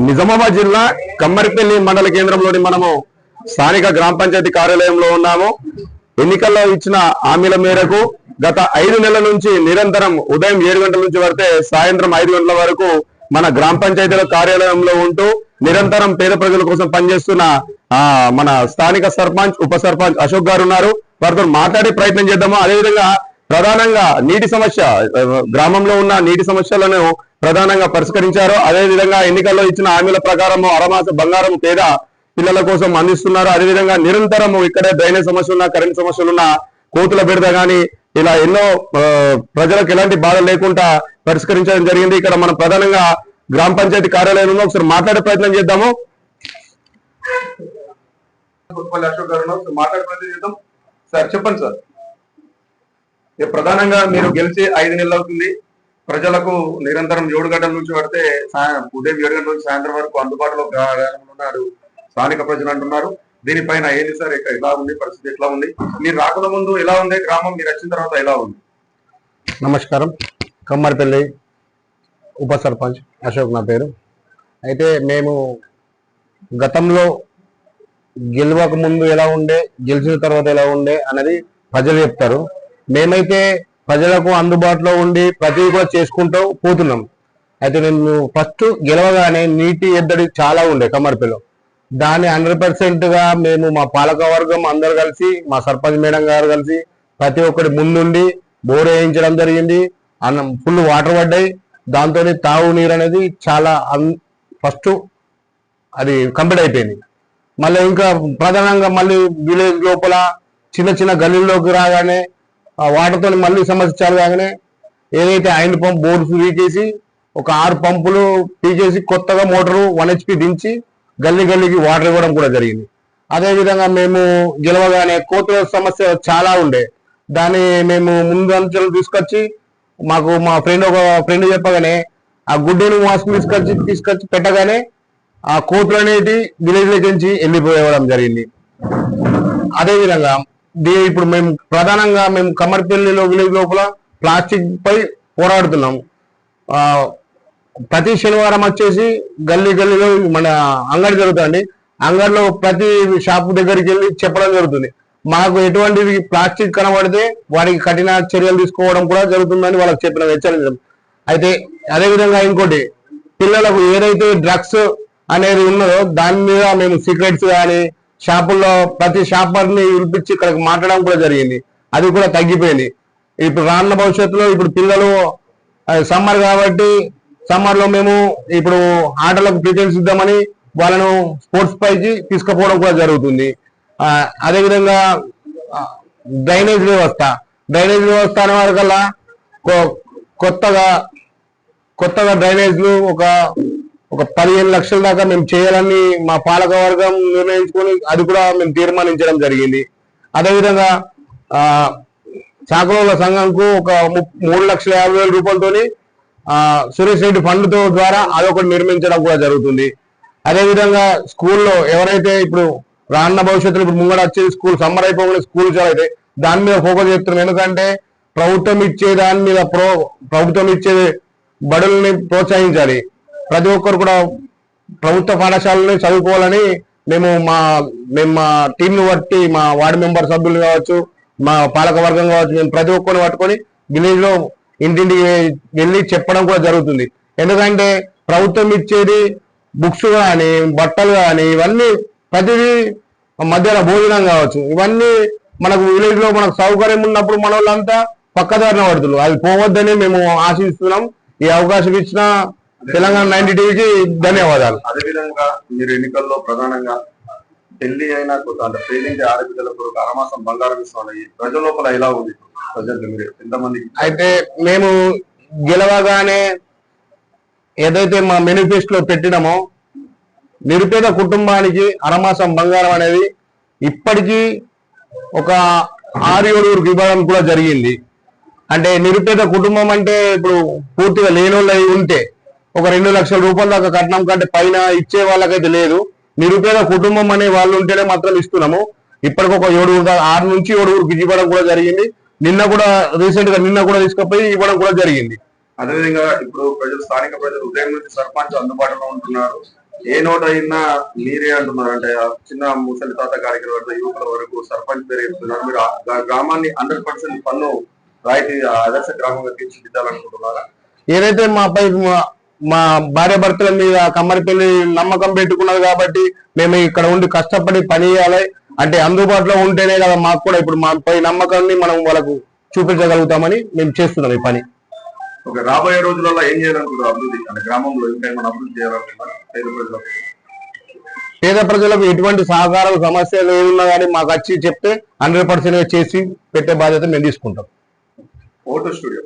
నిజామాబాద్ జిల్లా కమ్మరిపల్లి మండల కేంద్రంలోని మనము స్థానిక గ్రామ పంచాయతీ కార్యాలయంలో ఉన్నాము. ఎన్నికల్లో ఇచ్చిన హామీల మేరకు గత 5 నెలల నుంచి నిరంతరం ఉదయం 7 గంటల నుంచి పడితే సాయంత్రం 5 గంటల వరకు మన గ్రామ పంచాయతీల కార్యాలయంలో ఉంటూ నిరంతరం పేద ప్రజల కోసం పనిచేస్తున్న మన స్థానిక సర్పంచ్ ఉప సర్పంచ్ అశోక్ గారు ఉన్నారు. వారితో మాట్లాడే ప్రయత్నం చేద్దాము. అదేవిధంగా ప్రధానంగా నీటి సమస్య, గ్రామంలో ఉన్న నీటి సమస్యలను ప్రధానంగా పరిష్కరించారు. అదేవిధంగా ఎన్నికల్లో ఇచ్చిన హామీల ప్రకారం అరమాస బంగారం పేద పిల్లల కోసం అందిస్తున్నారు. అదేవిధంగా నిరంతరం ఇక్కడే డ్రైనేజ్ సమస్యలున్నా, కరెంట్ సమస్యలున్నా, కోతుల బెడద కానీ ఇలా ఎన్నో ప్రజలకు ఎలాంటి బాధ లేకుండా పరిష్కరించడం జరిగింది. ఇక్కడ మనం ప్రధానంగా గ్రామ పంచాయతీ కార్యాలయంలో ఒకసారి మాట్లాడే ప్రయత్నం చేద్దాము. అశోక్ గారు మాట్లాడే ప్రయత్నం చేద్దాం. సార్ చెప్పండి సార్, ప్రధానంగా మీరు గెలిచి 5 నెలలు అవుతుంది. ప్రజలకు నిరంతరం 7 గంటల నుంచి పడితే ఉదయం 7 గంటల నుంచి సాయంత్రం వరకు అందుబాటులో ఉన్నారు స్థానిక ప్రజలు అంటున్నారు. దీనిపైన ఏంటి సార్, ఎలా ఉంది పరిస్థితి, ఎట్లా ఉంది? మీరు రాకుండా ముందు ఎలా ఉంది గ్రామం, మీరు వచ్చిన తర్వాత ఎలా ఉంది? నమస్కారం, కమ్మరిపల్లి ఉప సర్పంచ్ అశోక్ నా పేరు. అయితే మేము గతంలో గెలవక ముందు ఎలా ఉండే, గెలిచిన తర్వాత ఎలా ఉండే అన్నది ప్రజలు చెప్తారు. మేమైతే ప్రజలకు అందుబాటులో ఉండి ప్రతి కూడా చేసుకుంటూ పోతున్నాం. అయితే మేము ఫస్ట్ గెలవగానే నీటి ఎద్దడి చాలా ఉండే కమ్మరిపల్లిలో. దాన్ని 100%గా మేము మా పాలక వర్గం అందరు కలిసి, మా సర్పంచ్ మేడం గారు కలిసి ప్రతి ఒక్కటి ముందుండి బోర్ వేయించడం జరిగింది. అన్నం ఫుల్ వాటర్ పడ్డాయి. దాంతో తాగునీరు అనేది చాలా ఫస్ట్ అది కంప్లీట్ అయిపోయింది. మళ్ళీ ఇంకా ప్రధానంగా మళ్ళీ విలేజ్ లోపల చిన్న చిన్న గల్లీల్లోకి రాగానే వాటర్తో మళ్ళీ సమస్య చాలు కాగానే ఏదైతే హ్యాండ్ పంప్ బోర్డ్స్ వీకేసి ఒక 6 పంపులు పీకేసి కొత్తగా మోటారు 1 HP దించి గల్లీ గల్లీకి వాటర్ ఇవ్వడం కూడా జరిగింది. అదేవిధంగా మేము గెలవగానే కోతుల సమస్య చాలా ఉండే. దాన్ని మేము ముందు అంచెలు తీసుకొచ్చి మాకు మా ఫ్రెండ్ చెప్పగానే ఆ గుడ్డను మాస్క్ తీసుకొచ్చి పెట్టగానే ఆ కోతులు అనేది విలేజ్లోకి నుంచి వెళ్ళిపోవడం జరిగింది. అదేవిధంగా ఇప్పుడు మేము ప్రధానంగా కమ్మరిపల్లిలో విలేజ్ లోపల ప్లాస్టిక్ పై పోరాడుతున్నాం. ప్రతి శనివారం వచ్చేసి గల్లీలో మన అంగడి జరుగుతుంది. అంగడిలో ప్రతి షాపు దగ్గరికి వెళ్ళి చెప్పడం జరుగుతుంది. మాకు ఎటువంటి ప్లాస్టిక్ కనబడితే వారికి కఠిన చర్యలు తీసుకోవడం కూడా జరుగుతుందని వాళ్ళకి చెప్పిన హెచ్చరించడం. అయితే అదేవిధంగా ఇంకోటి, పిల్లలకు ఏదైతే డ్రగ్స్ అనేది ఉన్నదో దాని మీద మేము సీక్రెట్స్ కానీ షాపుల్లో ప్రతి షాపర్ని పిలిపించి ఇక్కడికి మాట్లాడడం కూడా జరిగింది. అది కూడా తగ్గిపోయింది. ఇప్పుడు రానున్న భవిష్యత్తులో ఇప్పుడు పిల్లలు సమ్మర్ కాబట్టి సమ్మర్లో మేము ఇప్పుడు ఆటలకు ప్రిఫరెన్స్ ఇద్దామని వాళ్ళను స్పోర్ట్స్ పైకి తీసుకుపోవడం కూడా జరుగుతుంది. అదేవిధంగా డ్రైనేజ్ వ్యవస్థ అనే వరకల్లా కొత్తగా డ్రైనేజ్లు ఒక 15 లక్షల దాకా మేము చేయాలని మా పాలక వర్గం నిర్ణయించుకొని అది కూడా మేము తీర్మానించడం జరిగింది. అదేవిధంగా చాకలోల సంఘంకు ఒక 3,50,000 రూపాయలతోని సురేష్ రెడ్డి ఫండ్ ద్వారా అదొకటి నిర్మించడం కూడా జరుగుతుంది. అదేవిధంగా స్కూల్లో ఎవరైతే ఇప్పుడు రానున్న భవిష్యత్తులో ఇప్పుడు ముంగడ వచ్చేది స్కూల్ సమ్మర్ అయిపోగానే స్కూల్ అయితే దాని మీద ఫోకస్ చేస్తున్నాం. ఎందుకంటే ప్రభుత్వం ఇచ్చే దాని మీద ప్రభుత్వం ఇచ్చే బడుల్ని ప్రోత్సహించాలి. ప్రతి ఒక్కరు కూడా ప్రభుత్వ పాఠశాలని చదువుకోవాలని మేము మా టీంను బట్టి, మా వార్డు మెంబర్ సభ్యులు కావచ్చు, మా పాలక వర్గం కావచ్చు, మేము ప్రతి ఒక్కరిని పట్టుకొని విలేజ్ లో ఇంటింటికి వెళ్ళి చెప్పడం కూడా జరుగుతుంది. ఎందుకంటే ప్రభుత్వం ఇచ్చేది బుక్స్ కానీ, బట్టలు కానీ, ఇవన్నీ ప్రతిదీ మధ్యాహ్న భోజనం కావచ్చు, ఇవన్నీ మనకు విలేజ్ లో మనకు సౌకర్యం ఉన్నప్పుడు మన వాళ్ళంతా పక్కదారిన పడుతున్నారు. అది పోవద్దని మేము ఆశిస్తున్నాం. ఈ అవకాశం ఇచ్చిన తెలంగాణ 90 టీవీకి ధన్యవాదాలు. అదేవిధంగా మీరు ఎన్నికల్లో ప్రధానంగా పెళ్లి అయినా ప్రేమించే ఆడపిల్లలకు అరమాసం బంగారం ఇస్తామని ప్రజల లోపల ఎలా ఉంది? ప్రజలు మీరు ఎంతమంది? అయితే మేము గెలవగానే ఏదైతే మా మేనిఫెస్టోలో పెట్టినామో నిరుపేద కుటుంబానికి అరమాసం బంగారం అనేది ఇప్పటికీ ఒక 6-7 ఇవ్వడం కూడా జరిగింది. అంటే నిరుపేద కుటుంబం అంటే ఇప్పుడు పూర్తిగా లేనోళ్ళు ఉంటే ఒక 2 లక్షల రూపాయల దాకా కట్నం కంటే పైన ఇచ్చే వాళ్ళకైతే లేదు. నిరుపేద కుటుంబం అనే వాళ్ళు ఉంటేనే మాత్రం ఇస్తున్నాము. ఇప్పటికి ఒక 6 నుంచి 7 ఇవ్వడం కూడా జరిగింది. నిన్న కూడా తీసుకుపోయి ఇవ్వడం కూడా జరిగింది. అదేవిధంగా ఇప్పుడు స్థానిక ప్రజలు ఉదయం నుంచి సర్పంచ్ అందుబాటులో ఉంటున్నారు. ఏ నోట్ అయినా మీరే అంటున్నారు అంటే ఆ చిన్న ముసలి తాత కాడికి యువకుల వరకు సర్పంచ్ పేరు చెప్తున్నారు. మీరు ఆ గ్రామాన్ని 100% పన్ను రాయితీ ఆదర్శ గ్రామంగా తీర్చిదిద్దాలనుకుంటున్నారా? ఏదైతే మాపై మా భార్య భర్తల మీద కమ్మరిపల్లి నమ్మకం పెట్టుకున్నది కాబట్టి మేము ఇక్కడ ఉండి కష్టపడి పని చేయాలి. అంటే అందుబాటులో ఉంటేనే కదా మాకు కూడా ఇప్పుడు మాపై నమ్మకాన్ని మనం వాళ్ళకు చూపించగలుగుతామని మేము చేస్తున్నాం ఈ పని. ఒక రాబోయే రోజులలో ఏం చేయాలనుకుంటారు? అభివృద్ధి అంటే గ్రామంలో ఇంకా ఏమైనా అభివృద్ధి చేయాలనుకుంటున్నారా? పేద ప్రజలకు ఎటువంటి సహకారం సమస్యలు ఏమున్నా కానీ మాకు వచ్చి చెప్తే 100% చేసి పెట్టే బాధ్యత మేము తీసుకుంటాం. Photo studio